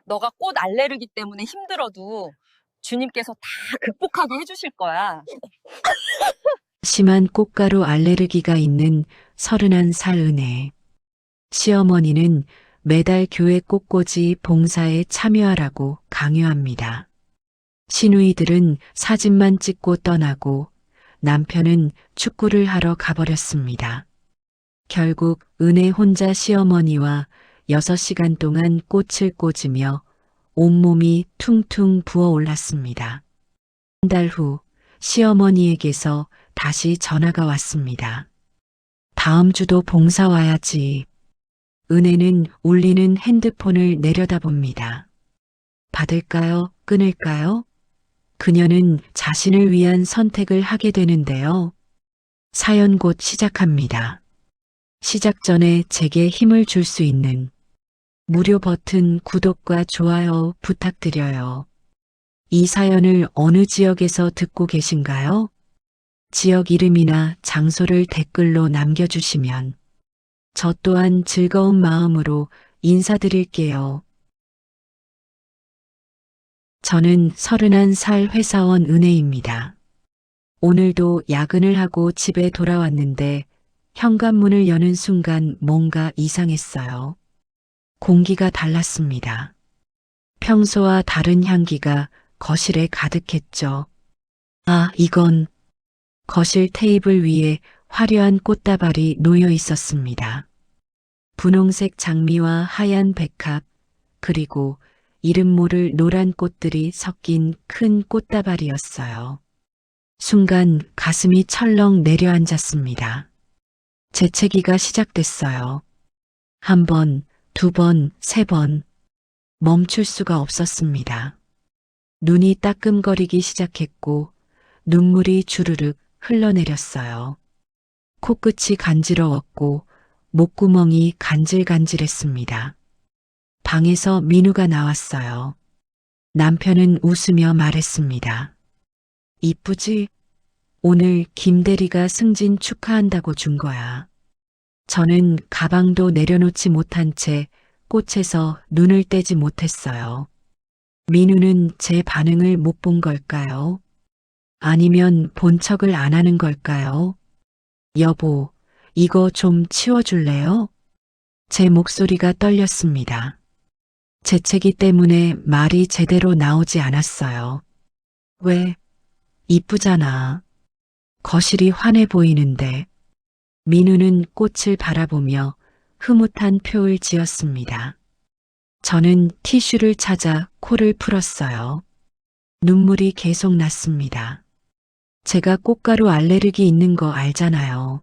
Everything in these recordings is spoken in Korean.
너가 꽃 알레르기 때문에 힘들어도 주님께서 다 극복하게 해주실 거야. 심한 꽃가루 알레르기가 있는 31살 은혜. 시어머니는 매달 교회 꽃꽂이 봉사에 참여하라고 강요합니다. 시누이들은 사진만 찍고 떠나고 남편은 축구를 하러 가버렸습니다. 결국 은혜 혼자 시어머니와 6시간 동안 꽃을 꽂으며 온몸이 퉁퉁 부어올랐습니다. 한 달 후 시어머니에게서 다시 전화가 왔습니다. 다음 주도 봉사 와야지. 은혜는 울리는 핸드폰을 내려다봅니다. 받을까요? 끊을까요? 그녀는 자신을 위한 선택을 하게 되는데요. 사연 곧 시작합니다. 시작 전에 제게 힘을 줄 수 있는 무료 버튼 구독과 좋아요 부탁드려요. 이 사연을 어느 지역에서 듣고 계신가요? 지역 이름이나 장소를 댓글로 남겨주시면 저 또한 즐거운 마음으로 인사드릴게요. 저는 31살 회사원 은혜입니다. 오늘도 야근을 하고 집에 돌아왔는데 현관문을 여는 순간 뭔가 이상했어요. 공기가 달랐습니다. 평소와 다른 향기가 거실에 가득했죠. 아, 이건 거실 테이블 위에 화려한 꽃다발이 놓여 있었습니다. 분홍색 장미와 하얀 백합, 그리고 이름 모를 노란 꽃들이 섞인 큰 꽃다발이었어요. 순간 가슴이 철렁 내려앉았습니다. 재채기가 시작됐어요. 한 번, 두 번, 세 번. 멈출 수가 없었습니다. 눈이 따끔거리기 시작했고 눈물이 주르륵 흘러내렸어요. 코끝이 간지러웠고 목구멍이 간질간질했습니다. 방에서 민우가 나왔어요. 남편은 웃으며 말했습니다. 이쁘지? 오늘 김 대리가 승진 축하한다고 준 거야. 저는 가방도 내려놓지 못한 채 꽃에서 눈을 떼지 못했어요. 민우는 제 반응을 못 본 걸까요? 아니면 본 척을 안 하는 걸까요? 여보, 이거 좀 치워줄래요? 제 목소리가 떨렸습니다. 재채기 때문에 말이 제대로 나오지 않았어요. 왜? 이쁘잖아. 거실이 환해 보이는데. 민우는 꽃을 바라보며 흐뭇한 표를 지었습니다. 저는 티슈를 찾아 코를 풀었어요. 눈물이 계속 났습니다. 제가 꽃가루 알레르기 있는 거 알잖아요.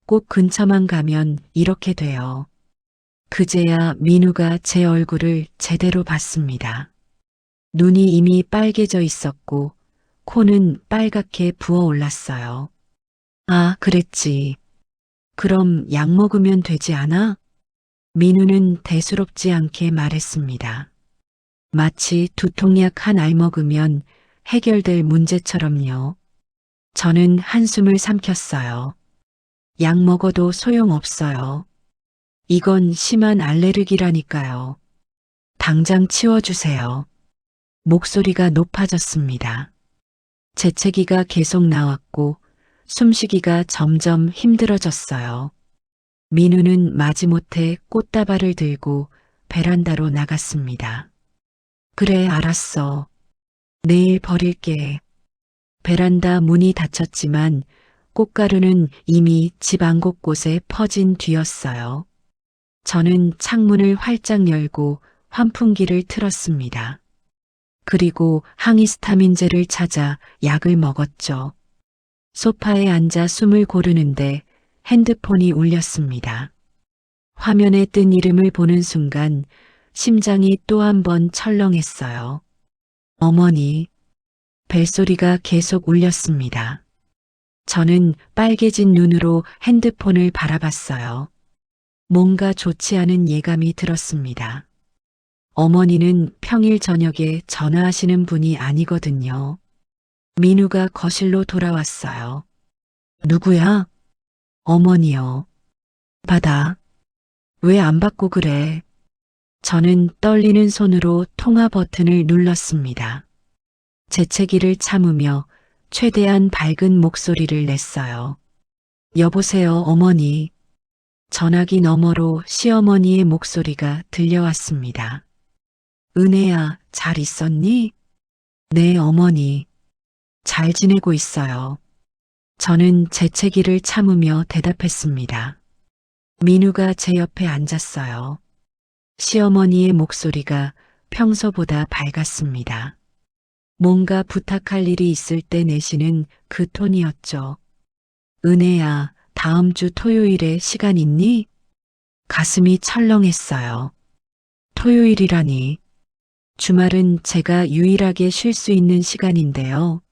꽃 근처만 가면 이렇게 돼요. 그제야 민우가 제 얼굴을 제대로 봤습니다. 눈이 이미 빨개져 있었고 코는 빨갛게 부어올랐어요. 아, 그랬지. 그럼 약 먹으면 되지 않아? 민우는 대수롭지 않게 말했습니다. 마치 두통약 한 알 먹으면 해결될 문제처럼요. 저는 한숨을 삼켰어요. 약 먹어도 소용없어요. 이건 심한 알레르기라니까요. 당장 치워주세요. 목소리가 높아졌습니다. 재채기가 계속 나왔고 숨쉬기가 점점 힘들어졌어요. 민우는 마지못해 꽃다발을 들고 베란다로 나갔습니다. 그래, 알았어. 내일 버릴게. 베란다 문이 닫혔지만 꽃가루는 이미 집 안 곳곳에 퍼진 뒤였어요. 저는 창문을 활짝 열고 환풍기를 틀었습니다. 그리고 항히스타민제를 찾아 약을 먹었죠. 소파에 앉아 숨을 고르는데 핸드폰이 울렸습니다. 화면에 뜬 이름을 보는 순간 심장이 또 한 번 철렁했어요. 어머니. 벨소리가 계속 울렸습니다. 저는 빨개진 눈으로 핸드폰을 바라봤어요. 뭔가 좋지 않은 예감이 들었습니다. 어머니는 평일 저녁에 전화하시는 분이 아니거든요. 민우가 거실로 돌아왔어요. 누구야? 어머니요. 받아. 왜 안 받고 그래? 저는 떨리는 손으로 통화 버튼을 눌렀습니다. 재채기를 참으며 최대한 밝은 목소리를 냈어요. 여보세요, 어머니. 전화기 너머로 시어머니의 목소리가 들려왔습니다. 은혜야, 잘 있었니? 네, 어머니. 잘 지내고 있어요. 저는 재채기를 참으며 대답했습니다. 민우가 제 옆에 앉았어요. 시어머니의 목소리가 평소보다 밝았습니다. 뭔가 부탁할 일이 있을 때 내시는 그 톤이었죠. 은혜야, 다음 주 토요일에 시간 있니? 가슴이 철렁했어요. 토요일이라니. 주말은 제가 유일하게 쉴 수 있는 시간인데요.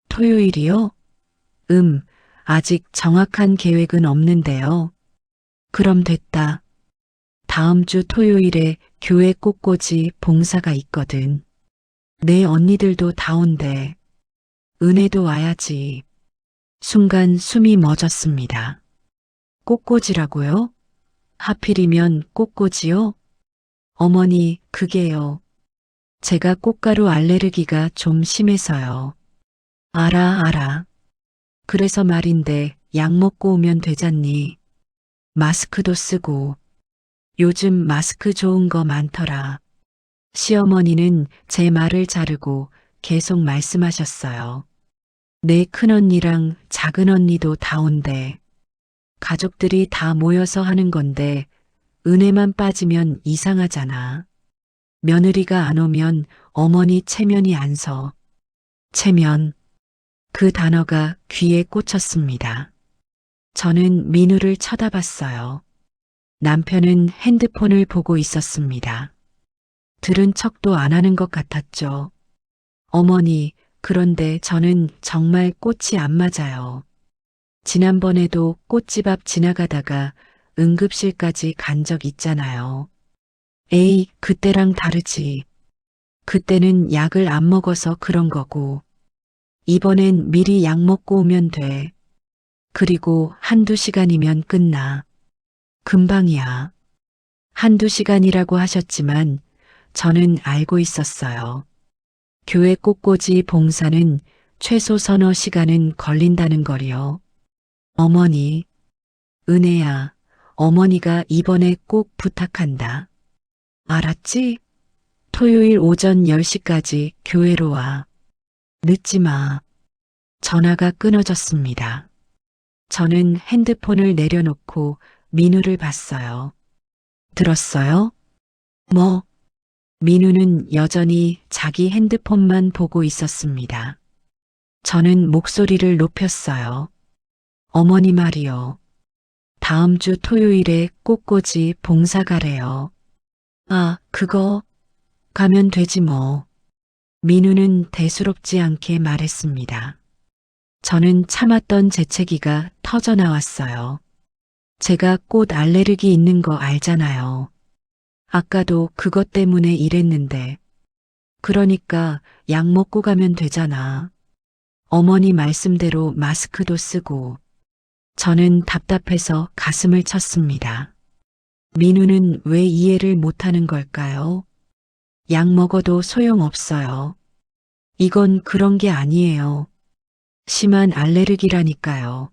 토요일이요? 아직 정확한 계획은 없는데요. 그럼 됐다. 다음 주 토요일에 교회 꽃꽂이 봉사가 있거든. 내 언니들도 다 온대. 은혜도 와야지. 순간 숨이 멎었습니다. 꽃꽂이라고요? 하필이면 꽃꽂이요? 어머니, 그게요. 제가 꽃가루 알레르기가 좀 심해서요. 알아. 그래서 말인데 약 먹고 오면 되잖니. 마스크도 쓰고. 요즘 마스크 좋은 거 많더라. 시어머니는 제 말을 자르고 계속 말씀하셨어요. 내 큰언니랑 작은언니도 다 온대. 가족들이 다 모여서 하는 건데 은혜만 빠지면 이상하잖아. 며느리가 안 오면 어머니 체면이 안 서. 체면. 그 단어가 귀에 꽂혔습니다. 저는 민우를 쳐다봤어요. 남편은 핸드폰을 보고 있었습니다. 들은 척도 안 하는 것 같았죠. 어머니, 그런데 저는 정말 꽃이 안 맞아요. 지난번에도 꽃집 앞 지나가다가 응급실까지 간 적 있잖아요. 에이, 그때랑 다르지. 그때는 약을 안 먹어서 그런 거고. 이번엔 미리 약 먹고 오면 돼. 그리고 한두 시간이면 끝나. 금방이야. 한두 시간이라고 하셨지만 저는 알고 있었어요. 교회 꽃꽂이 봉사는 최소 서너 시간은 걸린다는 거리요. 어머니, 은혜야, 어머니가 이번에 꼭 부탁한다. 알았지? 토요일 오전 10시까지 교회로 와. 늦지 마. 전화가 끊어졌습니다. 저는 핸드폰을 내려놓고 민우를 봤어요. 들었어요? 뭐? 민우는 여전히 자기 핸드폰만 보고 있었습니다. 저는 목소리를 높였어요. 어머니 말이요. 다음 주 토요일에 꽃꽂이 봉사 가래요. 아, 그거 가면 되지 뭐. 민우는 대수롭지 않게 말했습니다. 저는 참았던 재채기가 터져 나왔어요. 제가 꽃 알레르기 있는 거 알잖아요. 아까도 그것 때문에 이랬는데. 그러니까 약 먹고 가면 되잖아. 어머니 말씀대로 마스크도 쓰고. 저는 답답해서 가슴을 쳤습니다. 민우는 왜 이해를 못하는 걸까요? 약 먹어도 소용없어요. 이건 그런 게 아니에요. 심한 알레르기라니까요.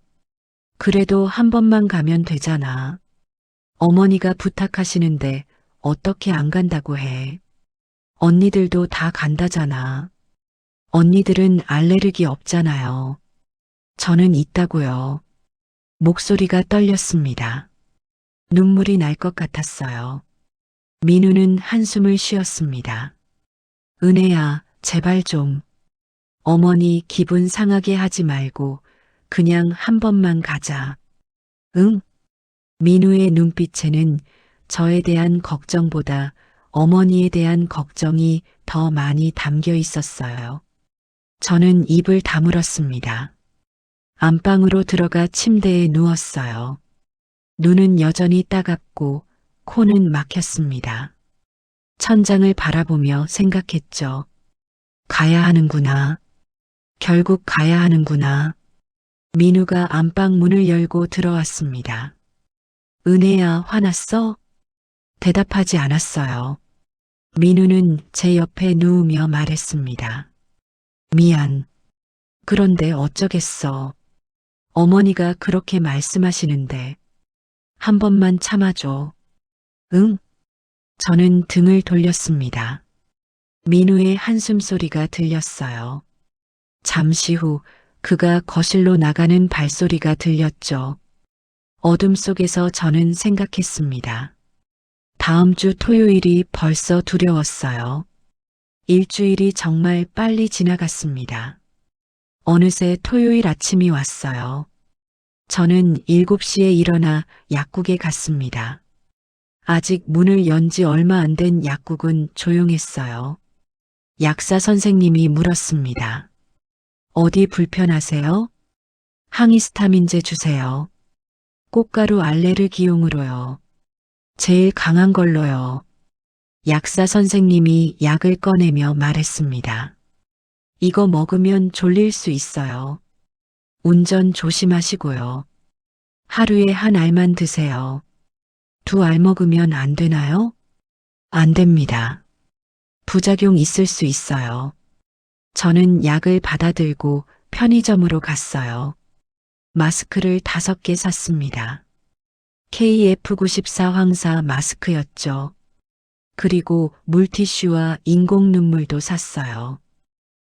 그래도 한 번만 가면 되잖아. 어머니가 부탁하시는데 어떻게 안 간다고 해. 언니들도 다 간다잖아. 언니들은 알레르기 없잖아요. 저는 있다고요. 목소리가 떨렸습니다. 눈물이 날 것 같았어요. 민우는 한숨을 쉬었습니다. 은혜야, 제발 좀. 어머니 기분 상하게 하지 말고 그냥 한 번만 가자. 응? 민우의 눈빛에는 저에 대한 걱정보다 어머니에 대한 걱정이 더 많이 담겨 있었어요. 저는 입을 다물었습니다. 안방으로 들어가 침대에 누웠어요. 눈은 여전히 따갑고 코는 막혔습니다. 천장을 바라보며 생각했죠. 가야 하는구나. 결국 가야 하는구나. 민우가 안방 문을 열고 들어왔습니다. 은혜야, 화났어? 대답하지 않았어요. 민우는 제 옆에 누우며 말했습니다. 미안. 그런데 어쩌겠어. 어머니가 그렇게 말씀하시는데 한 번만 참아줘. 응? 저는 등을 돌렸습니다. 민우의 한숨 소리가 들렸어요. 잠시 후 그가 거실로 나가는 발소리가 들렸죠. 어둠 속에서 저는 생각했습니다. 다음 주 토요일이 벌써 두려웠어요. 일주일이 정말 빨리 지나갔습니다. 어느새 토요일 아침이 왔어요. 저는 7시에 일어나 약국에 갔습니다. 아직 문을 연 지 얼마 안 된 약국은 조용했어요. 약사 선생님이 물었습니다. 어디 불편하세요? 항히스타민제 주세요. 꽃가루 알레르기용으로요. 제일 강한 걸로요. 약사 선생님이 약을 꺼내며 말했습니다. 이거 먹으면 졸릴 수 있어요. 운전 조심하시고요. 하루에 한 알만 드세요. 2알 먹으면 안 되나요? 안 됩니다. 부작용 있을 수 있어요. 저는 약을 받아들고 편의점으로 갔어요. 마스크를 5개 샀습니다. KF94 황사 마스크였죠. 그리고 물티슈와 인공 눈물도 샀어요.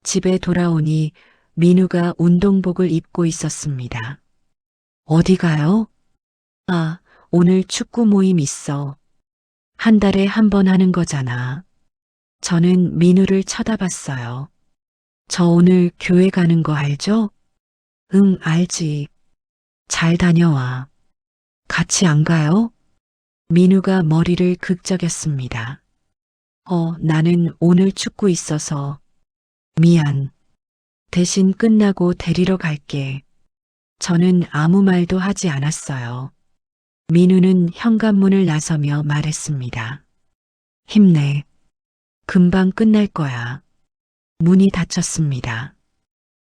집에 돌아오니 민우가 운동복을 입고 있었습니다. 어디 가요? 아, 오늘 축구 모임 있어. 한 달에 한 번 하는 거잖아. 저는 민우를 쳐다봤어요. 저 오늘 교회 가는 거 알죠? 응, 알지. 잘 다녀와. 같이 안 가요? 민우가 머리를 극적였습니다. 나는 오늘 축구 있어서. 미안. 대신 끝나고 데리러 갈게. 저는 아무 말도 하지 않았어요. 민우는 현관문을 나서며 말했습니다. 힘내. 금방 끝날 거야. 문이 닫혔습니다.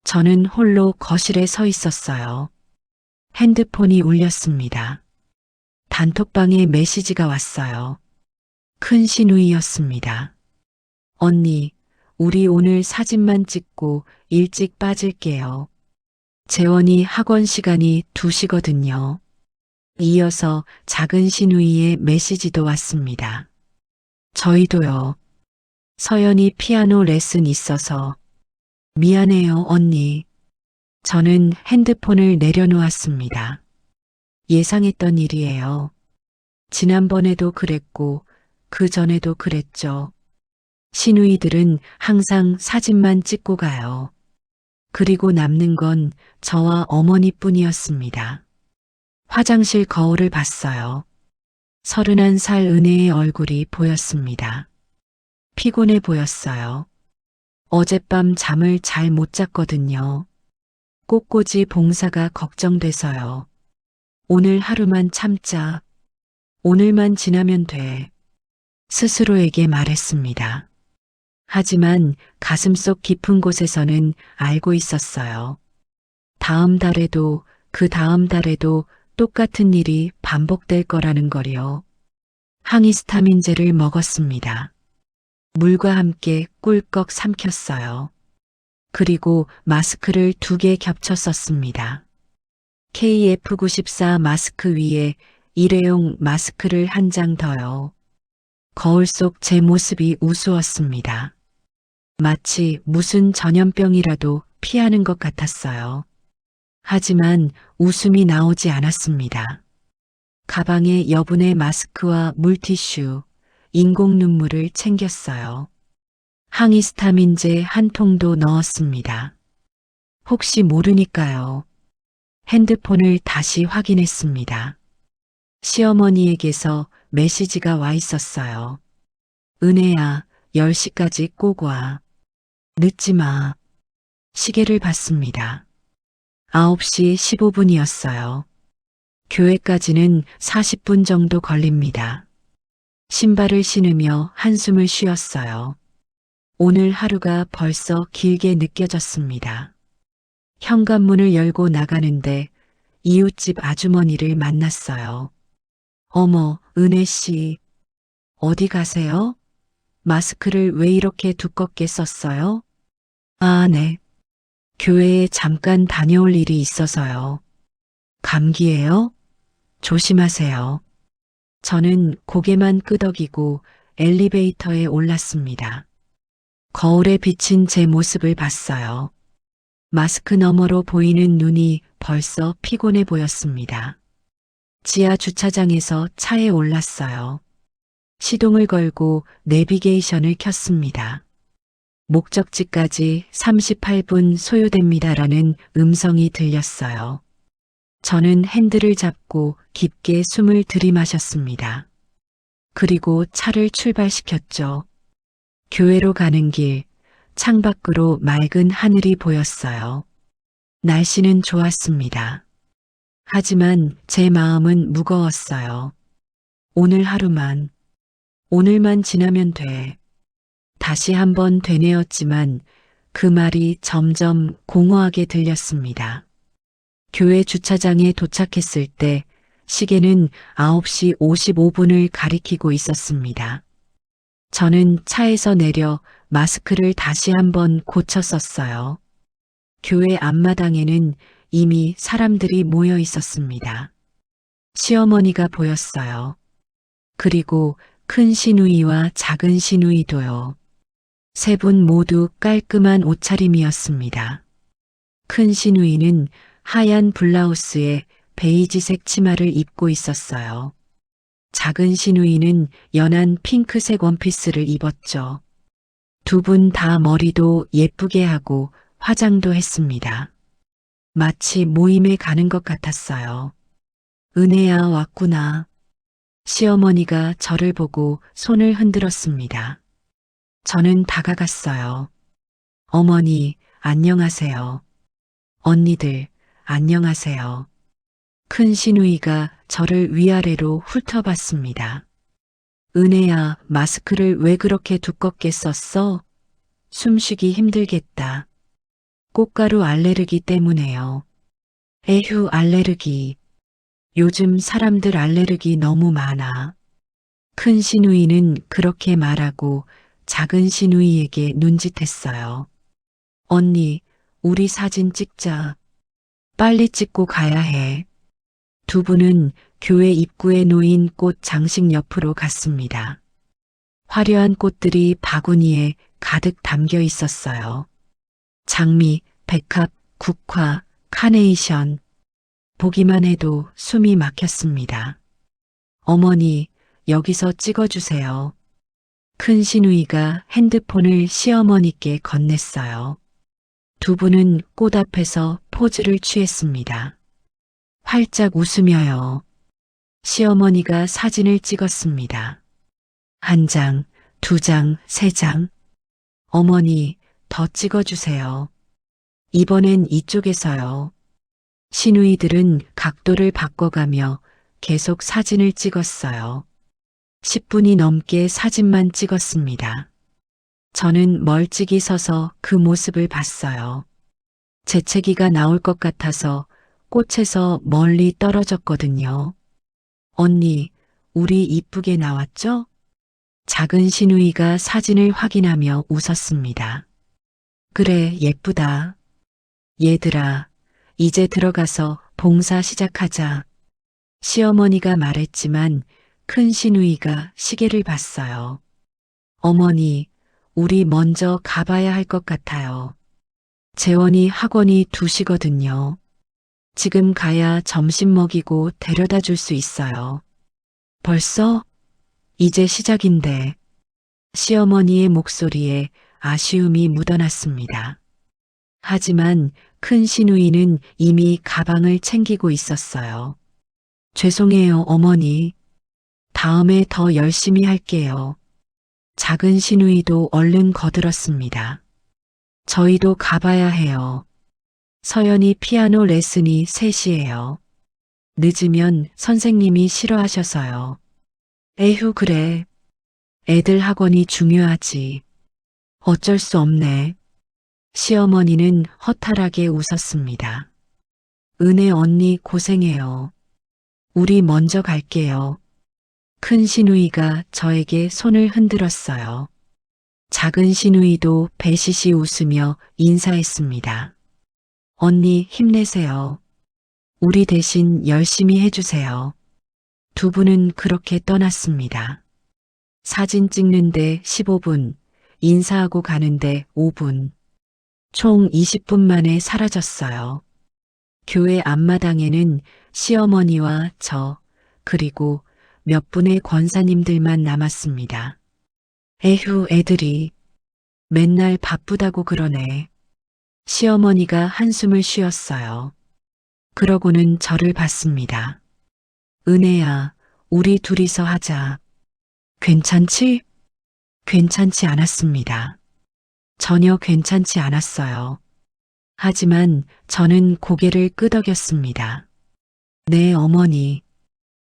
저는 홀로 거실에 서 있었어요. 핸드폰이 울렸습니다. 단톡방에 메시지가 왔어요. 큰 신우이였습니다. 언니, 우리 오늘 사진만 찍고 일찍 빠질게요. 재원이 학원 시간이 2시거든요. 이어서 작은 신우이의 메시지도 왔습니다. 저희도요. 서연이 피아노 레슨 있어서. 미안해요, 언니. 저는 핸드폰을 내려놓았습니다. 예상했던 일이에요. 지난번에도 그랬고, 그 전에도 그랬죠. 시누이들은 항상 사진만 찍고 가요. 그리고 남는 건 저와 어머니뿐이었습니다. 화장실 거울을 봤어요. 31살 은혜의 얼굴이 보였습니다. 피곤해 보였어요. 어젯밤 잠을 잘 못 잤거든요. 꽃꽂이 봉사가 걱정돼서요. 오늘 하루만 참자. 오늘만 지나면 돼. 스스로에게 말했습니다. 하지만 가슴속 깊은 곳에서는 알고 있었어요. 다음 달에도 그 다음 달에도 똑같은 일이 반복될 거라는 거요. 항히스타민제를 먹었습니다. 물과 함께 꿀꺽 삼켰어요. 그리고 마스크를 2개 겹쳐 썼습니다. KF94 마스크 위에 일회용 마스크를 한 장 더요. 거울 속 제 모습이 우스웠습니다. 마치 무슨 전염병이라도 피하는 것 같았어요. 하지만 웃음이 나오지 않았습니다. 가방에 여분의 마스크와 물티슈, 인공 눈물을 챙겼어요. 항히스타민제 한 통도 넣었습니다. 혹시 모르니까요. 핸드폰을 다시 확인했습니다. 시어머니에게서 메시지가 와 있었어요. 은혜야, 10시까지 꼭 와. 늦지 마. 시계를 봤습니다. 9시 15분이었어요. 교회까지는 40분 정도 걸립니다. 신발을 신으며 한숨을 쉬었어요. 오늘 하루가 벌써 길게 느껴졌습니다. 현관문을 열고 나가는데 이웃집 아주머니를 만났어요. 어머, 은혜 씨. 어디 가세요? 마스크를 왜 이렇게 두껍게 썼어요? 아, 네. 교회에 잠깐 다녀올 일이 있어서요. 감기예요? 조심하세요. 저는 고개만 끄덕이고 엘리베이터에 올랐습니다. 거울에 비친 제 모습을 봤어요. 마스크 너머로 보이는 눈이 벌써 피곤해 보였습니다. 지하 주차장에서 차에 올랐어요. 시동을 걸고 내비게이션을 켰습니다. 목적지까지 38분 소요됩니다라는 음성이 들렸어요. 저는 핸들을 잡고 깊게 숨을 들이마셨습니다. 그리고 차를 출발시켰죠. 교회로 가는 길, 창밖으로 맑은 하늘이 보였어요. 날씨는 좋았습니다. 하지만 제 마음은 무거웠어요. 오늘 하루만, 오늘만 지나면 돼. 다시 한번 되뇌었지만 그 말이 점점 공허하게 들렸습니다. 교회 주차장에 도착했을 때 시계는 9시 55분을 가리키고 있었습니다. 저는 차에서 내려 마스크를 다시 한번 고쳐 썼어요. 교회 앞마당에는 이미 사람들이 모여 있었습니다. 시어머니가 보였어요. 그리고 큰 시누이와 작은 시누이도요. 세 분 모두 깔끔한 옷차림이었습니다. 큰 시누이는 하얀 블라우스에 베이지색 치마를 입고 있었어요. 작은 시누이는 연한 핑크색 원피스를 입었죠. 두 분 다 머리도 예쁘게 하고 화장도 했습니다. 마치 모임에 가는 것 같았어요. 은혜야 왔구나. 시어머니가 저를 보고 손을 흔들었습니다. 저는 다가갔어요. 어머니, 안녕하세요. 언니들, 안녕하세요. 큰 시누이가 저를 위아래로 훑어봤습니다. 은혜야, 마스크를 왜 그렇게 두껍게 썼어? 숨쉬기 힘들겠다. 꽃가루 알레르기 때문에요. 에휴, 알레르기. 요즘 사람들 알레르기 너무 많아. 큰 시누이는 그렇게 말하고 작은 시누이에게 눈짓했어요. 언니, 우리 사진 찍자. 빨리 찍고 가야 해. 두 분은 교회 입구에 놓인 꽃 장식 옆으로 갔습니다. 화려한 꽃들이 바구니에 가득 담겨 있었어요. 장미, 백합, 국화, 카네이션. 보기만 해도 숨이 막혔습니다. 어머니, 여기서 찍어주세요. 큰 시누이가 핸드폰을 시어머니께 건넸어요. 두 분은 꽃 앞에서 포즈를 취했습니다. 활짝 웃으며요. 시어머니가 사진을 찍었습니다. 한 장, 두 장, 세 장. 어머니, 더 찍어주세요. 이번엔 이쪽에서요. 시누이들은 각도를 바꿔가며 계속 사진을 찍었어요. 10분이 넘게 사진만 찍었습니다. 저는 멀찍이 서서 그 모습을 봤어요. 재채기가 나올 것 같아서 꽃에서 멀리 떨어졌거든요. 언니, 우리 이쁘게 나왔죠? 작은 시누이가 사진을 확인하며 웃었습니다. 그래, 예쁘다. 얘들아, 이제 들어가서 봉사 시작하자. 시어머니가 말했지만 큰 시누이가 시계를 봤어요. 어머니, 우리 먼저 가봐야 할 것 같아요. 재원이 학원이 2시거든요. 지금 가야 점심 먹이고 데려다 줄 수 있어요. 벌써? 이제 시작인데. 시어머니의 목소리에 아쉬움이 묻어났습니다. 하지만 큰 시누이는 이미 가방을 챙기고 있었어요. 죄송해요, 어머니. 다음에 더 열심히 할게요. 작은 시누이도 얼른 거들었습니다. 저희도 가봐야 해요. 서연이 피아노 레슨이 3시예요. 늦으면 선생님이 싫어하셔서요. 에휴, 그래. 애들 학원이 중요하지. 어쩔 수 없네. 시어머니는 허탈하게 웃었습니다. 은혜 언니 고생해요. 우리 먼저 갈게요. 큰 시누이가 저에게 손을 흔들었어요. 작은 시누이도 배시시 웃으며 인사했습니다. 언니 힘내세요. 우리 대신 열심히 해주세요. 두 분은 그렇게 떠났습니다. 사진 찍는데 15분, 인사하고 가는데 5분. 총 20분 만에 사라졌어요. 교회 앞마당에는 시어머니와 저, 그리고 몇 분의 권사님들만 남았습니다. 에휴, 애들이 맨날 바쁘다고 그러네. 시어머니가 한숨을 쉬었어요. 그러고는 저를 봤습니다. 은혜야, 우리 둘이서 하자. 괜찮지? 괜찮지 않았습니다. 전혀 괜찮지 않았어요. 하지만 저는 고개를 끄덕였습니다. 네, 어머니.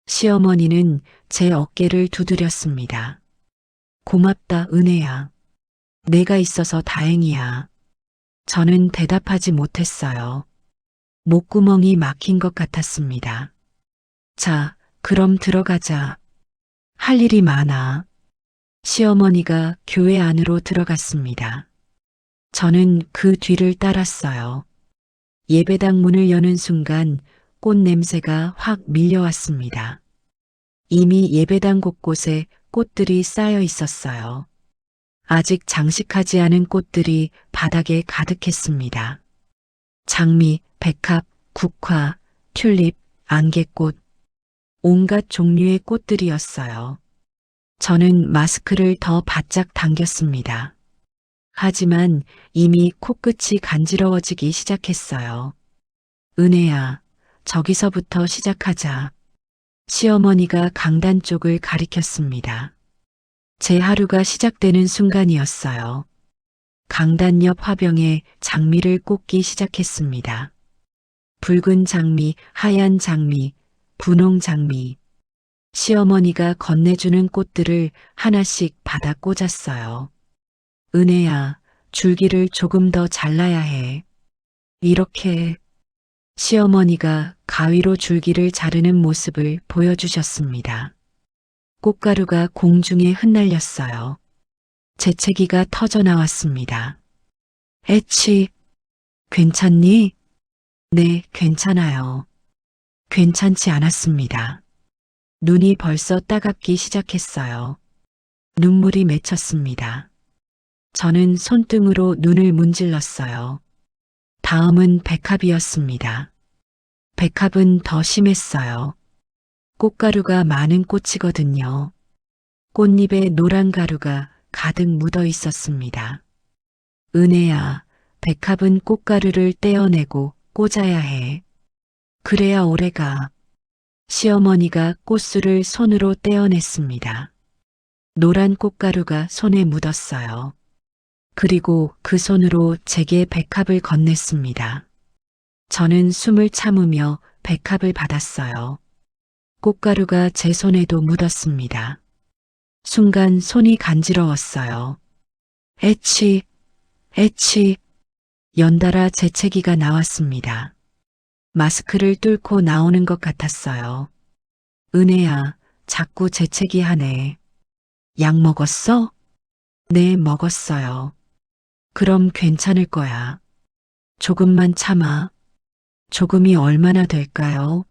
시어머니는 제 어깨를 두드렸습니다. 고맙다, 은혜야. 내가 있어서 다행이야. 저는 대답하지 못했어요. 목구멍이 막힌 것 같았습니다. 자, 그럼 들어가자. 할 일이 많아. 시어머니가 교회 안으로 들어갔습니다. 저는 그 뒤를 따랐어요. 예배당 문을 여는 순간 꽃 냄새가 확 밀려왔습니다. 이미 예배당 곳곳에 꽃들이 쌓여 있었어요. 아직 장식하지 않은 꽃들이 바닥에 가득했습니다. 장미, 백합, 국화, 튤립, 안개꽃, 온갖 종류의 꽃들이었어요. 저는 마스크를 더 바짝 당겼습니다. 하지만 이미 코끝이 간지러워지기 시작했어요. 은혜야, 저기서부터 시작하자. 시어머니가 강단 쪽을 가리켰습니다. 제 하루가 시작되는 순간이었어요. 강단 옆 화병에 장미를 꽂기 시작했습니다. 붉은 장미, 하얀 장미, 분홍 장미. 시어머니가 건네주는 꽃들을 하나씩 받아 꽂았어요. 은혜야, 줄기를 조금 더 잘라야 해. 이렇게 시어머니가 가위로 줄기를 자르는 모습을 보여주셨습니다. 꽃가루가 공중에 흩날렸어요. 재채기가 터져 나왔습니다. 에치, 괜찮니? 네, 괜찮아요. 괜찮지 않았습니다. 눈이 벌써 따갑기 시작했어요. 눈물이 맺혔습니다. 저는 손등으로 눈을 문질렀어요. 다음은 백합이었습니다. 백합은 더 심했어요. 꽃가루가 많은 꽃이거든요. 꽃잎에 노란 가루가 가득 묻어 있었습니다. 은혜야, 백합은 꽃가루를 떼어내고 꽂아야 해. 그래야 오래가. 시어머니가 꽃술을 손으로 떼어냈습니다. 노란 꽃가루가 손에 묻었어요. 그리고 그 손으로 제게 백합을 건넸습니다. 저는 숨을 참으며 백합을 받았어요. 꽃가루가 제 손에도 묻었습니다. 순간 손이 간지러웠어요. 에치, 에치, 연달아 재채기가 나왔습니다. 마스크를 뚫고 나오는 것 같았어요. 은혜야, 자꾸 재채기하네. 약 먹었어? 네, 먹었어요. 그럼 괜찮을 거야. 조금만 참아. 조금이 얼마나 될까요?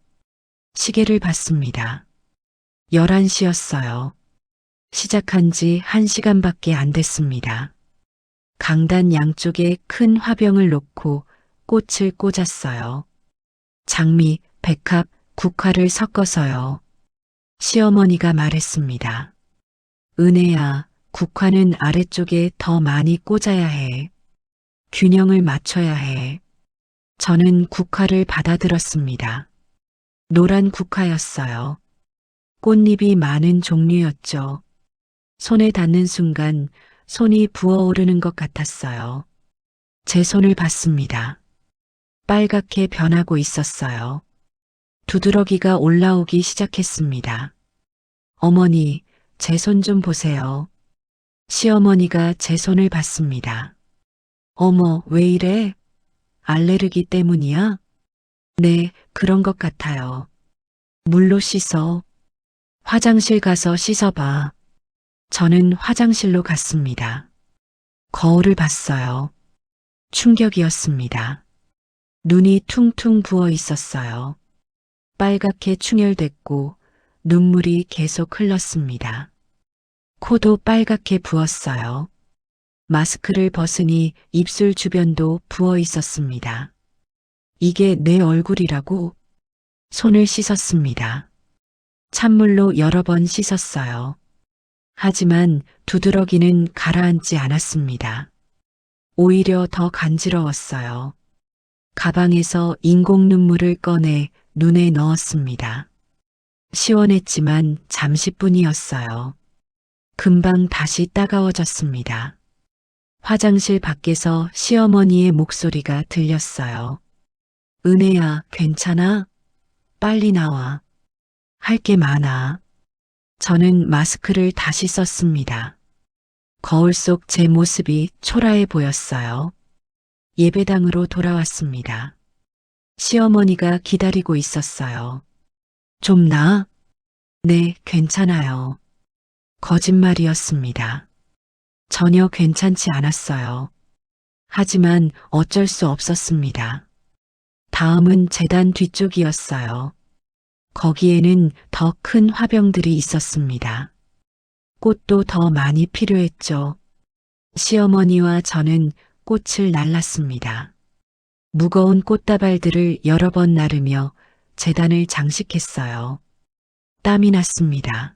시계를 봤습니다. 11시였어요. 시작한 지 1시간밖에 안 됐습니다. 강단 양쪽에 큰 화병을 놓고 꽃을 꽂았어요. 장미, 백합, 국화를 섞어서요. 시어머니가 말했습니다. 은혜야, 국화는 아래쪽에 더 많이 꽂아야 해. 균형을 맞춰야 해. 저는 국화를 받아들었습니다. 노란 국화였어요. 꽃잎이 많은 종류였죠. 손에 닿는 순간 손이 부어오르는 것 같았어요. 제 손을 봤습니다. 빨갛게 변하고 있었어요. 두드러기가 올라오기 시작했습니다. 어머니, 제 손 좀 보세요. 시어머니가 제 손을 봤습니다. 어머, 왜 이래? 알레르기 때문이야? 네, 그런 것 같아요. 물로 씻어. 화장실 가서 씻어봐. 저는 화장실로 갔습니다. 거울을 봤어요. 충격이었습니다. 눈이 퉁퉁 부어 있었어요. 빨갛게 충혈됐고 눈물이 계속 흘렀습니다. 코도 빨갛게 부었어요. 마스크를 벗으니 입술 주변도 부어 있었습니다. 이게 내 얼굴이라고? 손을 씻었습니다. 찬물로 여러 번 씻었어요. 하지만 두드러기는 가라앉지 않았습니다. 오히려 더 간지러웠어요. 가방에서 인공 눈물을 꺼내 눈에 넣었습니다. 시원했지만 잠시뿐이었어요. 금방 다시 따가워졌습니다. 화장실 밖에서 시어머니의 목소리가 들렸어요. 은혜야, 괜찮아? 빨리 나와. 할 게 많아. 저는 마스크를 다시 썼습니다. 거울 속 제 모습이 초라해 보였어요. 예배당으로 돌아왔습니다. 시어머니가 기다리고 있었어요. 좀 나아? 네, 괜찮아요. 거짓말이었습니다. 전혀 괜찮지 않았어요. 하지만 어쩔 수 없었습니다. 다음은 재단 뒤쪽이었어요. 거기에는 더 큰 화병들이 있었습니다. 꽃도 더 많이 필요했죠. 시어머니와 저는 꽃을 날랐습니다. 무거운 꽃다발들을 여러 번 나르며 재단을 장식했어요. 땀이 났습니다.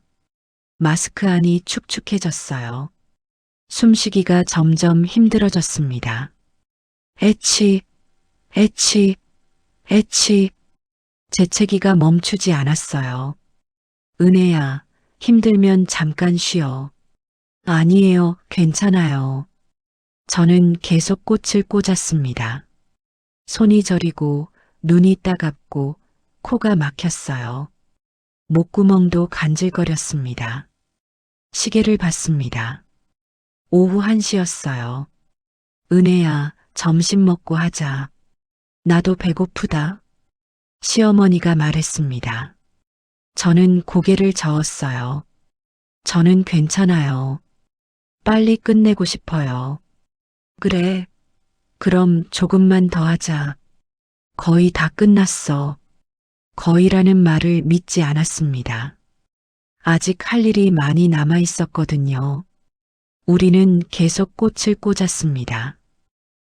마스크 안이 축축해졌어요. 숨쉬기가 점점 힘들어졌습니다. 애치, 애치, 애치. 재채기가 멈추지 않았어요. 은혜야, 힘들면 잠깐 쉬어. 아니에요, 괜찮아요. 저는 계속 꽃을 꽂았습니다. 손이 저리고 눈이 따갑고 코가 막혔어요. 목구멍도 간질거렸습니다. 시계를 봤습니다. 오후 1시였어요. 은혜야, 점심 먹고 하자. 나도 배고프다. 시어머니가 말했습니다. 저는 고개를 저었어요. 저는 괜찮아요. 빨리 끝내고 싶어요. 그래. 그럼 조금만 더 하자. 거의 다 끝났어. 거의라는 말을 믿지 않았습니다. 아직 할 일이 많이 남아 있었거든요. 우리는 계속 꽃을 꽂았습니다.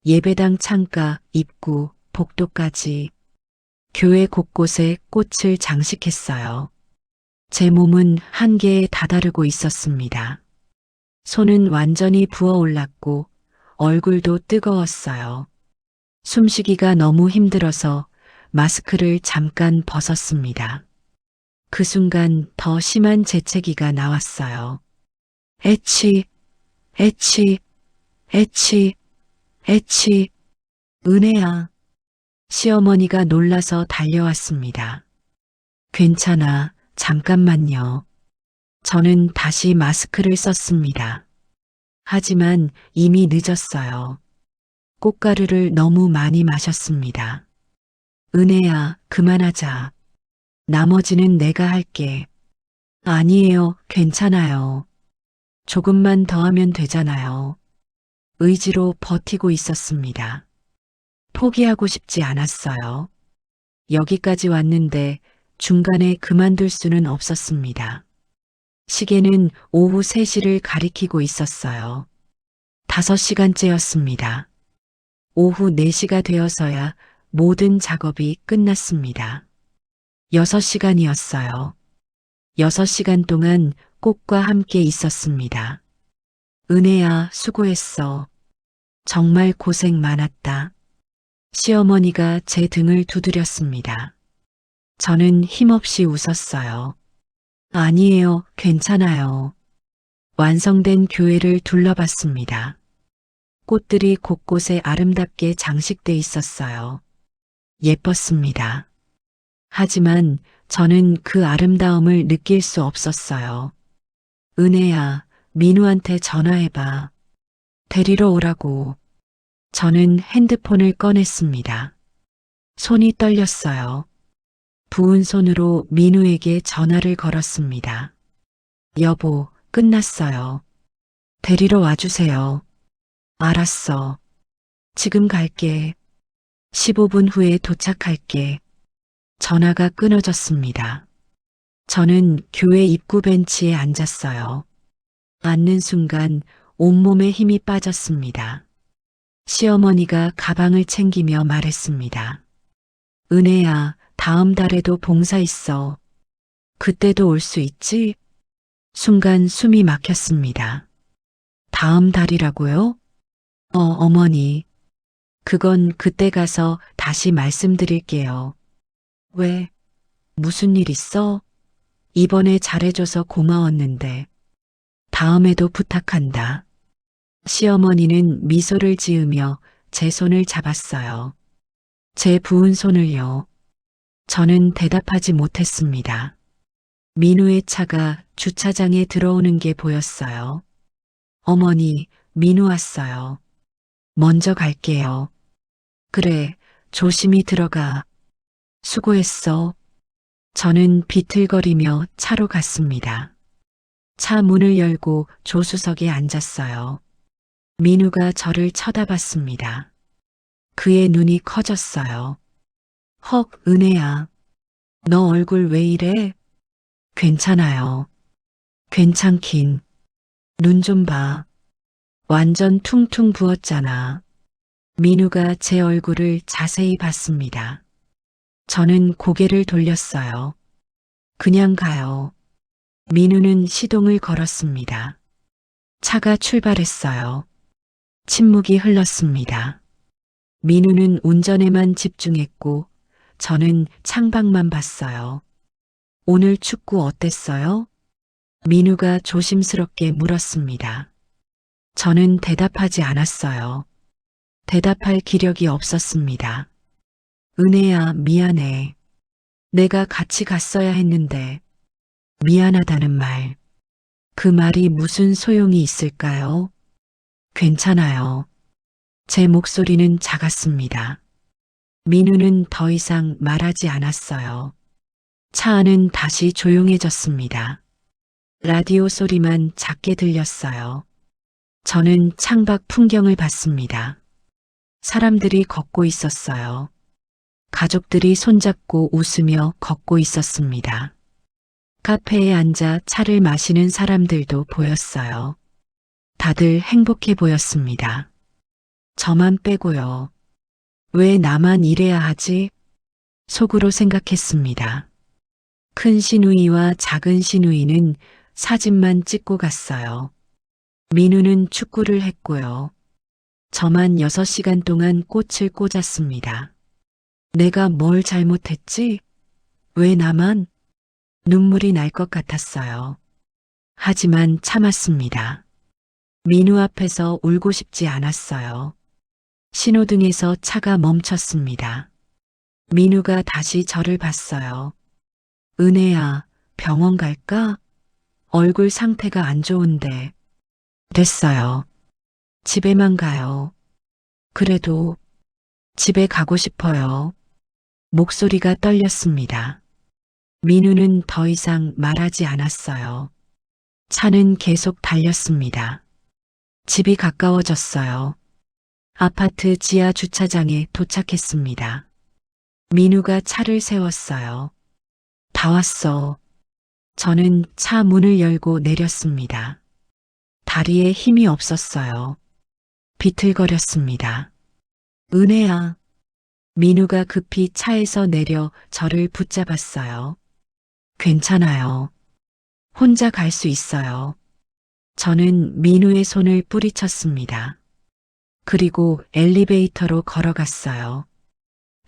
예배당 창가, 입구, 복도까지 교회 곳곳에 꽃을 장식했어요. 제 몸은 한계에 다다르고 있었습니다. 손은 완전히 부어올랐고 얼굴도 뜨거웠어요. 숨쉬기가 너무 힘들어서 마스크를 잠깐 벗었습니다. 그 순간 더 심한 재채기가 나왔어요. 애치, 애치, 애치, 애치, 은혜야. 시어머니가 놀라서 달려왔습니다. 괜찮아, 잠깐만요. 저는 다시 마스크를 썼습니다. 하지만 이미 늦었어요. 꽃가루를 너무 많이 마셨습니다. 은혜야, 그만하자. 나머지는 내가 할게. 아니에요, 괜찮아요. 조금만 더 하면 되잖아요. 의지로 버티고 있었습니다. 포기하고 싶지 않았어요. 여기까지 왔는데 중간에 그만둘 수는 없었습니다. 시계는 오후 3시를 가리키고 있었어요. 5시간째였습니다. 오후 4시가 되어서야 모든 작업이 끝났습니다. 6시간이었어요. 6시간 동안 꽃과 함께 있었습니다. 은혜야, 수고했어. 정말 고생 많았다. 시어머니가 제 등을 두드렸습니다. 저는 힘없이 웃었어요. 아니에요, 괜찮아요. 완성된 교회를 둘러봤습니다. 꽃들이 곳곳에 아름답게 장식돼 있었어요. 예뻤습니다. 하지만 저는 그 아름다움을 느낄 수 없었어요. 은혜야, 민우한테 전화해봐. 데리러 오라고. 저는 핸드폰을 꺼냈습니다. 손이 떨렸어요. 부은 손으로 민우에게 전화를 걸었습니다. 여보, 끝났어요. 데리러 와주세요. 알았어. 지금 갈게. 15분 후에 도착할게. 전화가 끊어졌습니다. 저는 교회 입구 벤치에 앉았어요. 앉는 순간 온몸에 힘이 빠졌습니다. 시어머니가 가방을 챙기며 말했습니다. 은혜야, 다음 달에도 봉사 있어. 그때도 올 수 있지? 순간 숨이 막혔습니다. 다음 달이라고요? 어머니. 그건 그때 가서 다시 말씀드릴게요. 왜? 무슨 일 있어? 이번에 잘해줘서 고마웠는데. 다음에도 부탁한다. 시어머니는 미소를 지으며 제 손을 잡았어요. 제 부은 손을요. 저는 대답하지 못했습니다. 민우의 차가 주차장에 들어오는 게 보였어요. 어머니, 민우 왔어요. 먼저 갈게요. 그래, 조심히 들어가. 수고했어. 저는 비틀거리며 차로 갔습니다. 차 문을 열고 조수석에 앉았어요. 민우가 저를 쳐다봤습니다. 그의 눈이 커졌어요. 헉, 은혜야. 너 얼굴 왜 이래? 괜찮아요. 괜찮긴. 눈 좀 봐. 완전 퉁퉁 부었잖아. 민우가 제 얼굴을 자세히 봤습니다. 저는 고개를 돌렸어요. 그냥 가요. 민우는 시동을 걸었습니다. 차가 출발했어요. 침묵이 흘렀습니다. 민우는 운전에만 집중했고 저는 창밖만 봤어요. 오늘 축구 어땠어요? 민우가 조심스럽게 물었습니다. 저는 대답하지 않았어요. 대답할 기력이 없었습니다. 은혜야, 미안해. 내가 같이 갔어야 했는데. 미안하다는 말. 그 말이 무슨 소용이 있을까요? 괜찮아요. 제 목소리는 작았습니다. 민우는 더 이상 말하지 않았어요. 차 안은 다시 조용해졌습니다. 라디오 소리만 작게 들렸어요. 저는 창밖 풍경을 봤습니다. 사람들이 걷고 있었어요. 가족들이 손잡고 웃으며 걷고 있었습니다. 카페에 앉아 차를 마시는 사람들도 보였어요. 다들 행복해 보였습니다. 저만 빼고요. 왜 나만 이래야 하지? 속으로 생각했습니다. 큰 시누이와 작은 시누이는 사진만 찍고 갔어요. 민우는 축구를 했고요. 저만 6시간 동안 꽃을 꽂았습니다. 내가 뭘 잘못했지? 왜 나만? 눈물이 날 것 같았어요. 하지만 참았습니다. 민우 앞에서 울고 싶지 않았어요. 신호등에서 차가 멈췄습니다. 민우가 다시 저를 봤어요. 은혜야, 병원 갈까? 얼굴 상태가 안 좋은데. 됐어요. 집에만 가요. 그래도 집에 가고 싶어요. 목소리가 떨렸습니다. 민우는 더 이상 말하지 않았어요. 차는 계속 달렸습니다. 집이 가까워졌어요. 아파트 지하 주차장에 도착했습니다. 민우가 차를 세웠어요. 다 왔어. 저는 차 문을 열고 내렸습니다. 다리에 힘이 없었어요. 비틀거렸습니다. 은혜야. 민우가 급히 차에서 내려 저를 붙잡았어요. 괜찮아요. 혼자 갈 수 있어요. 저는 민우의 손을 뿌리쳤습니다. 그리고 엘리베이터로 걸어갔어요.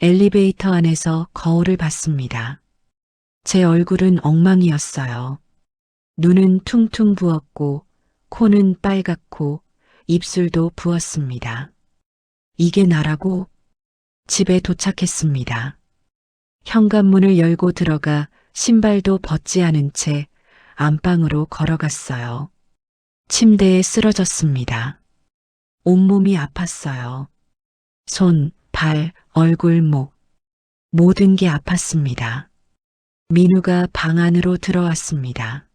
엘리베이터 안에서 거울을 봤습니다. 제 얼굴은 엉망이었어요. 눈은 퉁퉁 부었고 코는 빨갛고 입술도 부었습니다. 이게 나라고? 집에 도착했습니다. 현관문을 열고 들어가 신발도 벗지 않은 채 안방으로 걸어갔어요. 침대에 쓰러졌습니다. 온몸이 아팠어요. 손, 발, 얼굴, 목. 모든 게 아팠습니다. 민우가 방 안으로 들어왔습니다.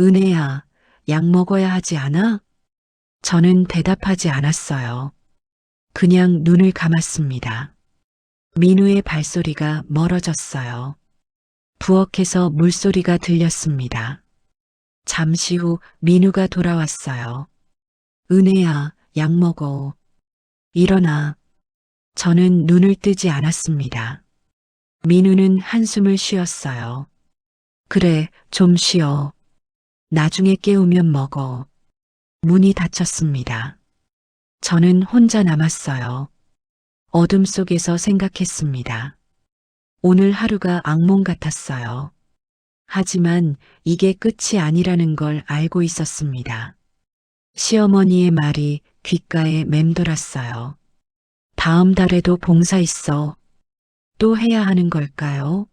은혜야, 약 먹어야 하지 않아? 저는 대답하지 않았어요. 그냥 눈을 감았습니다. 민우의 발소리가 멀어졌어요. 부엌에서 물소리가 들렸습니다. 잠시 후 민우가 돌아왔어요. 은혜야, 약 먹어. 일어나. 저는 눈을 뜨지 않았습니다. 민우는 한숨을 쉬었어요. 그래, 좀 쉬어. 나중에 깨우면 먹어. 문이 닫혔습니다. 저는 혼자 남았어요. 어둠 속에서 생각했습니다. 오늘 하루가 악몽 같았어요. 하지만 이게 끝이 아니라는 걸 알고 있었습니다. 시어머니의 말이 귓가에 맴돌았어요. 다음 달에도 봉사 있어. 또 해야 하는 걸까요?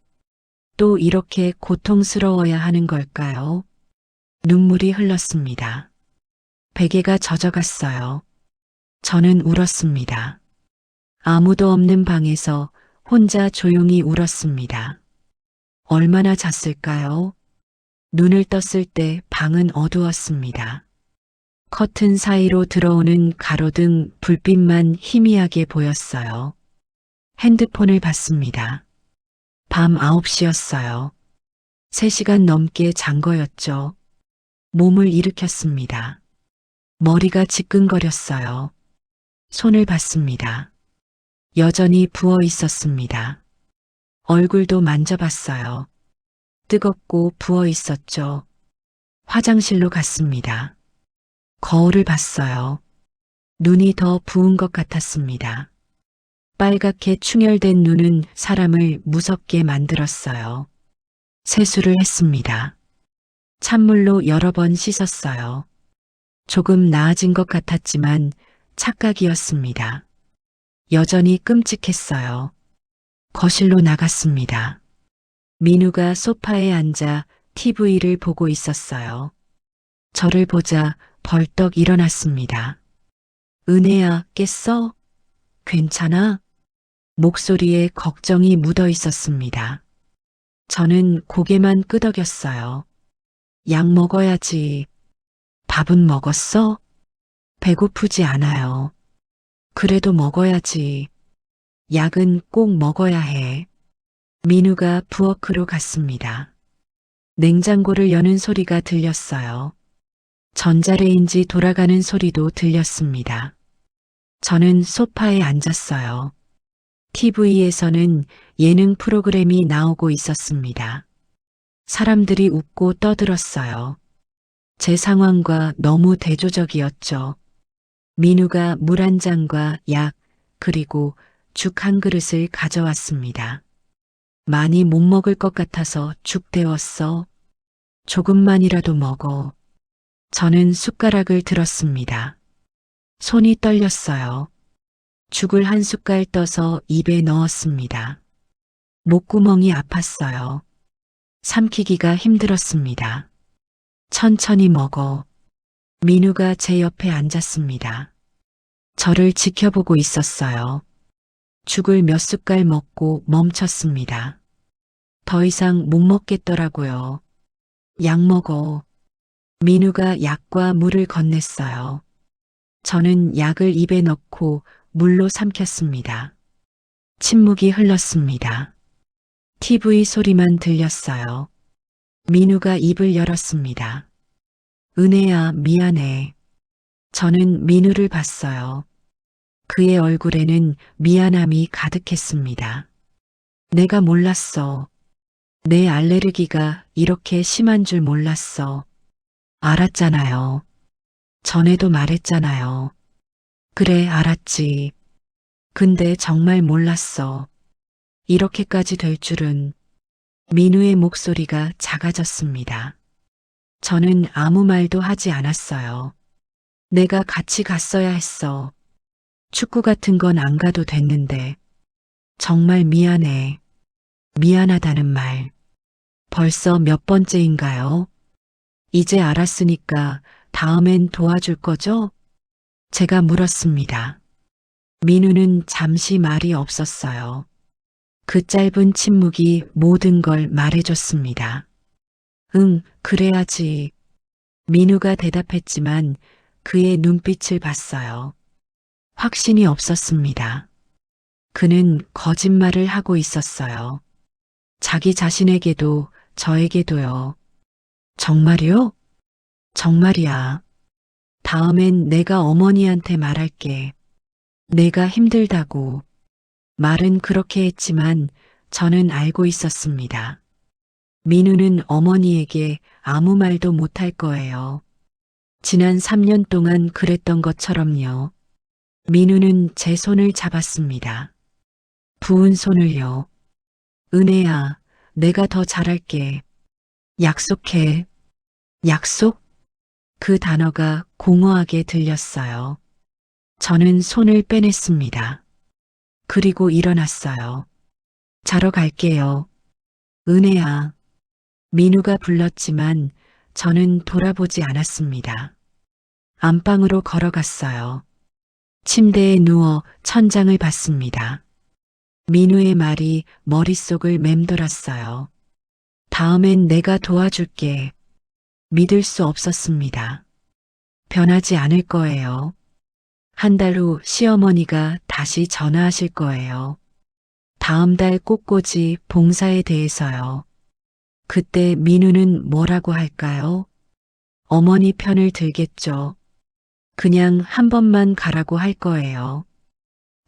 또 이렇게 고통스러워야 하는 걸까요? 눈물이 흘렀습니다. 베개가 젖어갔어요. 저는 울었습니다. 아무도 없는 방에서 혼자 조용히 울었습니다. 얼마나 잤을까요? 눈을 떴을 때 방은 어두웠습니다. 커튼 사이로 들어오는 가로등 불빛만 희미하게 보였어요. 핸드폰을 봤습니다. 밤 9시였어요. 3시간 넘게 잔 거였죠. 몸을 일으켰습니다. 머리가 지끈거렸어요. 손을 봤습니다. 여전히 부어 있었습니다. 얼굴도 만져봤어요. 뜨겁고 부어 있었죠. 화장실로 갔습니다. 거울을 봤어요. 눈이 더 부은 것 같았습니다. 빨갛게 충혈된 눈은 사람을 무섭게 만들었어요. 세수를 했습니다. 찬물로 여러 번 씻었어요. 조금 나아진 것 같았지만 착각이었습니다. 여전히 끔찍했어요. 거실로 나갔습니다. 민우가 소파에 앉아 TV를 보고 있었어요. 저를 보자 벌떡 일어났습니다. 은혜야, 깼어? 괜찮아? 목소리에 걱정이 묻어 있었습니다. 저는 고개만 끄덕였어요. 약 먹어야지. 밥은 먹었어? 배고프지 않아요. 그래도 먹어야지. 약은 꼭 먹어야 해. 민우가 부엌으로 갔습니다. 냉장고를 여는 소리가 들렸어요. 전자레인지 돌아가는 소리도 들렸습니다. 저는 소파에 앉았어요. TV에서는 예능 프로그램이 나오고 있었습니다. 사람들이 웃고 떠들었어요. 제 상황과 너무 대조적이었죠. 민우가 물 한 잔과 약, 그리고 죽 한 그릇을 가져왔습니다. 많이 못 먹을 것 같아서 죽 데웠어. 조금만이라도 먹어. 저는 숟가락을 들었습니다. 손이 떨렸어요. 죽을 한 숟갈 떠서 입에 넣었습니다. 목구멍이 아팠어요. 삼키기가 힘들었습니다. 천천히 먹어. 민우가 제 옆에 앉았습니다. 저를 지켜보고 있었어요. 죽을 몇 숟갈 먹고 멈췄습니다. 더 이상 못 먹겠더라고요. 약 먹어. 민우가 약과 물을 건넸어요. 저는 약을 입에 넣고 물로 삼켰습니다. 침묵이 흘렀습니다. TV 소리만 들렸어요. 민우가 입을 열었습니다. 은혜야, 미안해. 저는 민우를 봤어요. 그의 얼굴에는 미안함이 가득했습니다. 내가 몰랐어. 내 알레르기가 이렇게 심한 줄 몰랐어. 알았잖아요. 전에도 말했잖아요. 그래, 알았지. 근데 정말 몰랐어. 이렇게까지 될 줄은. 민우의 목소리가 작아졌습니다. 저는 아무 말도 하지 않았어요. 내가 같이 갔어야 했어. 축구 같은 건 안 가도 됐는데. 정말 미안해. 미안하다는 말. 벌써 몇 번째인가요? 이제 알았으니까 다음엔 도와줄 거죠? 제가 물었습니다. 민우는 잠시 말이 없었어요. 그 짧은 침묵이 모든 걸 말해줬습니다. 응, 그래야지. 민우가 대답했지만 그의 눈빛을 봤어요. 확신이 없었습니다. 그는 거짓말을 하고 있었어요. 자기 자신에게도 저에게도요. 정말이요? 정말이야. 다음엔 내가 어머니한테 말할게. 내가 힘들다고. 말은 그렇게 했지만 저는 알고 있었습니다. 민우는 어머니에게 아무 말도 못할 거예요. 지난 3년 동안 그랬던 것처럼요. 민우는 제 손을 잡았습니다. 부은 손을요. 은혜야, 내가 더 잘할게. 약속해. 약속? 그 단어가 공허하게 들렸어요. 저는 손을 빼냈습니다. 그리고 일어났어요. 자러 갈게요. 은혜야. 민우가 불렀지만 저는 돌아보지 않았습니다. 안방으로 걸어갔어요. 침대에 누워 천장을 봤습니다. 민우의 말이 머릿속을 맴돌았어요. 다음엔 내가 도와줄게. 믿을 수 없었습니다. 변하지 않을 거예요. 한 달 후 시어머니가 다시 전화하실 거예요. 다음 달 꽃꽂이 봉사에 대해서요. 그때 민우는 뭐라고 할까요? 어머니 편을 들겠죠. 그냥 한 번만 가라고 할 거예요.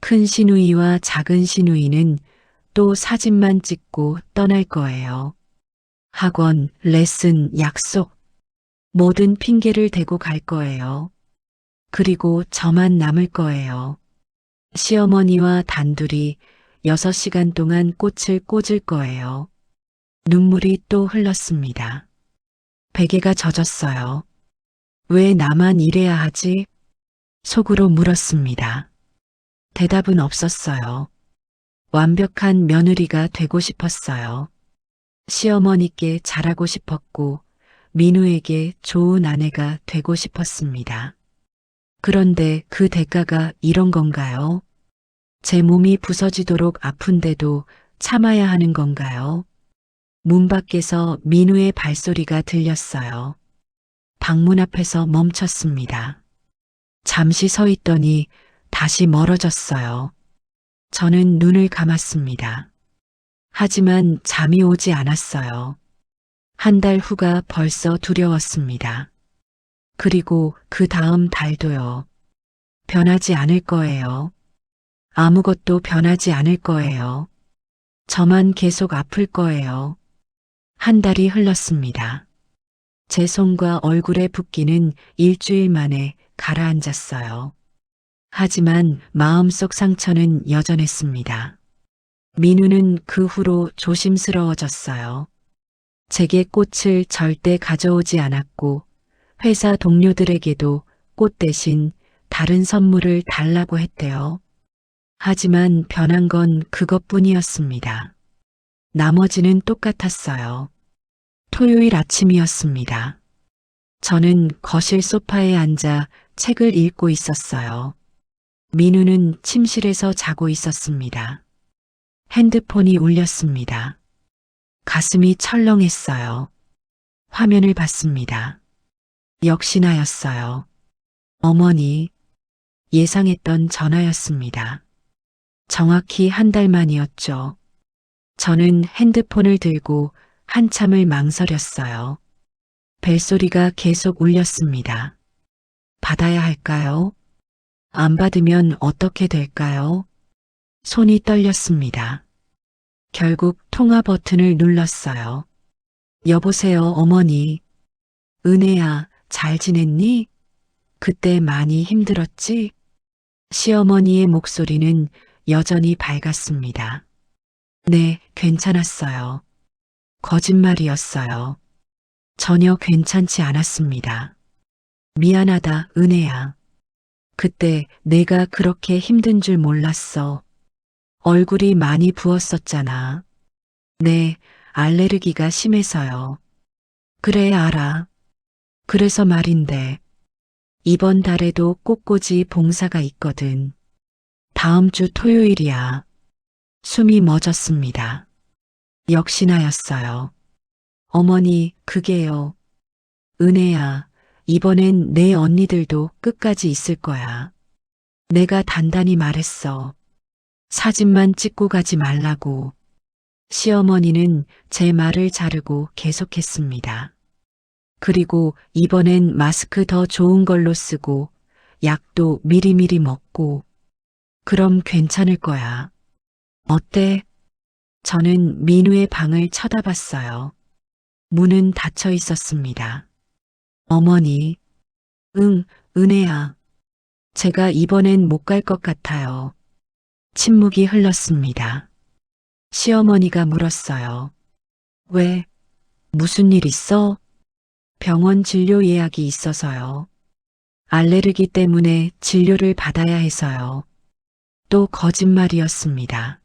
큰 시누이와 작은 시누이는 또 사진만 찍고 떠날 거예요. 학원, 레슨, 약속, 모든 핑계를 대고 갈 거예요. 그리고 저만 남을 거예요. 시어머니와 단둘이 6시간 동안 꽃을 꽂을 거예요. 눈물이 또 흘렀습니다. 베개가 젖었어요. 왜 나만 이래야 하지? 속으로 물었습니다. 대답은 없었어요. 완벽한 며느리가 되고 싶었어요. 시어머니께 잘하고 싶었고 민우에게 좋은 아내가 되고 싶었습니다. 그런데 그 대가가 이런 건가요? 제 몸이 부서지도록 아픈데도 참아야 하는 건가요? 문 밖에서 민우의 발소리가 들렸어요. 방문 앞에서 멈췄습니다. 잠시 서 있더니 다시 멀어졌어요. 저는 눈을 감았습니다. 하지만 잠이 오지 않았어요. 한 달 후가 벌써 두려웠습니다. 그리고 그 다음 달도요. 변하지 않을 거예요. 아무것도 변하지 않을 거예요. 저만 계속 아플 거예요. 한 달이 흘렀습니다. 제 손과 얼굴의 붓기는 일주일 만에 가라앉았어요. 하지만 마음속 상처는 여전했습니다. 민우는 그 후로 조심스러워졌어요. 제게 꽃을 절대 가져오지 않았고 회사 동료들에게도 꽃 대신 다른 선물을 달라고 했대요. 하지만 변한 건 그것뿐이었습니다. 나머지는 똑같았어요. 토요일 아침이었습니다. 저는 거실 소파에 앉아 책을 읽고 있었어요. 민우는 침실에서 자고 있었습니다. 핸드폰이 울렸습니다. 가슴이 철렁했어요. 화면을 봤습니다. 역시나였어요. 어머니, 예상했던 전화였습니다. 정확히 한 달 만이었죠. 저는 핸드폰을 들고 한참을 망설였어요. 벨소리가 계속 울렸습니다. 받아야 할까요? 안 받으면 어떻게 될까요? 손이 떨렸습니다. 결국 통화 버튼을 눌렀어요. 여보세요, 어머니. 은혜야, 잘 지냈니? 그때 많이 힘들었지? 시어머니의 목소리는 여전히 밝았습니다. 네, 괜찮았어요. 거짓말이었어요. 전혀 괜찮지 않았습니다. 미안하다, 은혜야. 그때 내가 그렇게 힘든 줄 몰랐어. 얼굴이 많이 부었었잖아. 네, 알레르기가 심해서요. 그래, 알아. 그래서 말인데, 이번 달에도 꽃꽂이 봉사가 있거든. 다음 주 토요일이야. 숨이 멎었습니다. 역시나였어요. 어머니, 그게요. 은혜야, 이번엔 내 언니들도 끝까지 있을 거야. 내가 단단히 말했어. 사진만 찍고 가지 말라고. 시어머니는 제 말을 자르고 계속했습니다. 그리고 이번엔 마스크 더 좋은 걸로 쓰고 약도 미리미리 먹고 그럼 괜찮을 거야. 어때? 저는 민우의 방을 쳐다봤어요. 문은 닫혀 있었습니다. 어머니, 응, 은혜야. 제가 이번엔 못 갈 것 같아요. 침묵이 흘렀습니다. 시어머니가 물었어요. 왜? 무슨 일 있어? 병원 진료 예약이 있어서요. 알레르기 때문에 진료를 받아야 해서요. 또 거짓말이었습니다.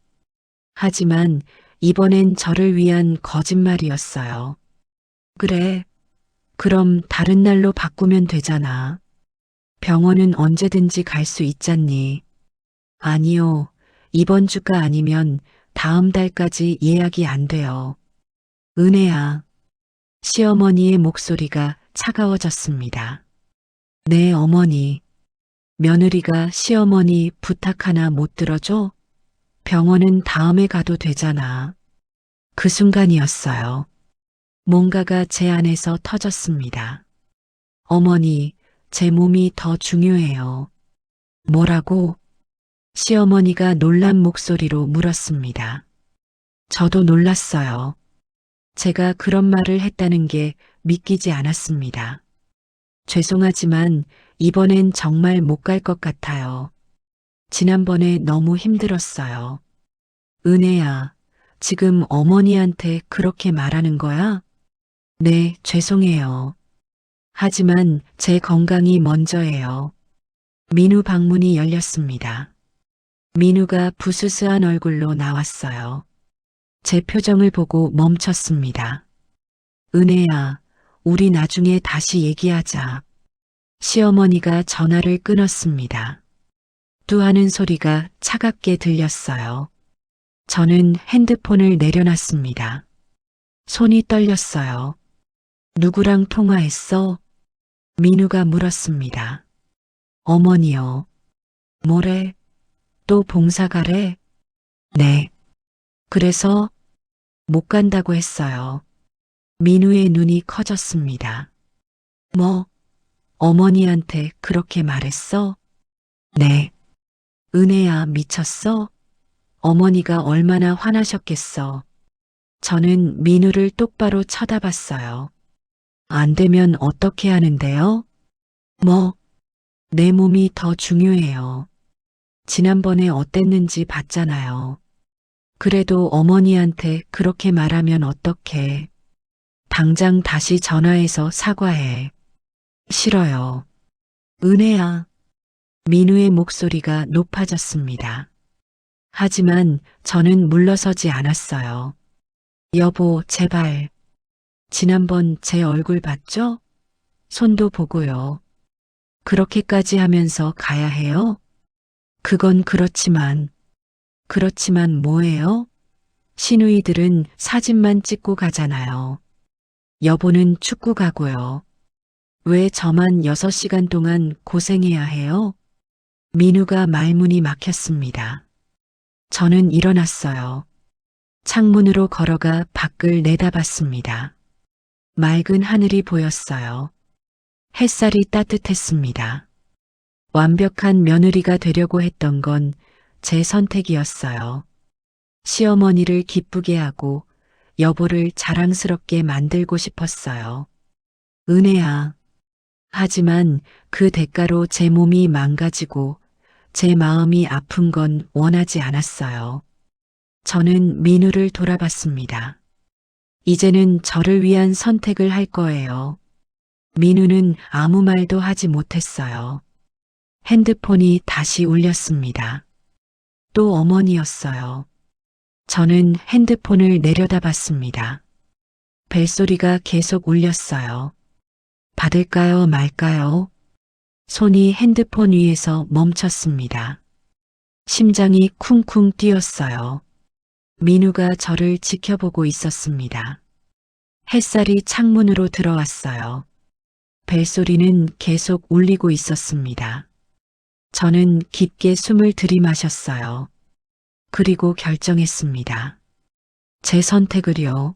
하지만 이번엔 저를 위한 거짓말이었어요. 그래, 그럼 다른 날로 바꾸면 되잖아. 병원은 언제든지 갈 수 있잖니. 아니요, 이번 주가 아니면 다음 달까지 예약이 안 돼요. 은혜야. 시어머니의 목소리가 차가워졌습니다. 네, 어머니. 며느리가 시어머니 부탁 하나 못 들어줘? 병원은 다음에 가도 되잖아. 그 순간이었어요. 뭔가가 제 안에서 터졌습니다. 어머니, 제 몸이 더 중요해요. 뭐라고? 시어머니가 놀란 목소리로 물었습니다. 저도 놀랐어요. 제가 그런 말을 했다는 게 믿기지 않았습니다. 죄송하지만 이번엔 정말 못 갈 것 같아요. 지난번에 너무 힘들었어요. 은혜야, 지금 어머니한테 그렇게 말하는 거야? 네, 죄송해요. 하지만 제 건강이 먼저예요. 민우 방문이 열렸습니다. 민우가 부스스한 얼굴로 나왔어요. 제 표정을 보고 멈췄습니다. 은혜야, 우리 나중에 다시 얘기하자. 시어머니가 전화를 끊었습니다. 뚜 하는 소리가 차갑게 들렸어요. 저는 핸드폰을 내려놨습니다. 손이 떨렸어요. 누구랑 통화했어? 민우가 물었습니다. 어머니요. 뭐래? 또 봉사가래? 네. 그래서 못 간다고 했어요. 민우의 눈이 커졌습니다. 뭐, 어머니한테 그렇게 말했어? 네. 은혜야, 미쳤어? 어머니가 얼마나 화나셨겠어. 저는 민우를 똑바로 쳐다봤어요. 안 되면 어떻게 하는데요? 뭐, 내 몸이 더 중요해요. 지난번에 어땠는지 봤잖아요. 그래도 어머니한테 그렇게 말하면 어떡해. 당장 다시 전화해서 사과해. 싫어요. 은혜야. 민우의 목소리가 높아졌습니다. 하지만 저는 물러서지 않았어요. 여보, 제발. 지난번 제 얼굴 봤죠? 손도 보고요. 그렇게까지 하면서 가야 해요? 그건 그렇지만 뭐예요? 시누이들은 사진만 찍고 가잖아요. 여보는 축구 가고요. 왜 저만 6시간 동안 고생해야 해요? 민우가 말문이 막혔습니다. 저는 일어났어요. 창문으로 걸어가 밖을 내다봤습니다. 맑은 하늘이 보였어요. 햇살이 따뜻했습니다. 완벽한 며느리가 되려고 했던 건 제 선택이었어요. 시어머니를 기쁘게 하고 여보를 자랑스럽게 만들고 싶었어요. 은혜야. 하지만 그 대가로 제 몸이 망가지고 제 마음이 아픈 건 원하지 않았어요. 저는 민우를 돌아봤습니다. 이제는 저를 위한 선택을 할 거예요. 민우는 아무 말도 하지 못했어요. 핸드폰이 다시 울렸습니다. 또 어머니였어요. 저는 핸드폰을 내려다봤습니다. 벨소리가 계속 울렸어요. 받을까요, 말까요? 손이 핸드폰 위에서 멈췄습니다. 심장이 쿵쿵 뛰었어요. 민우가 저를 지켜보고 있었습니다. 햇살이 창문으로 들어왔어요. 벨소리는 계속 울리고 있었습니다. 저는 깊게 숨을 들이마셨어요. 그리고 결정했습니다. 제 선택을요.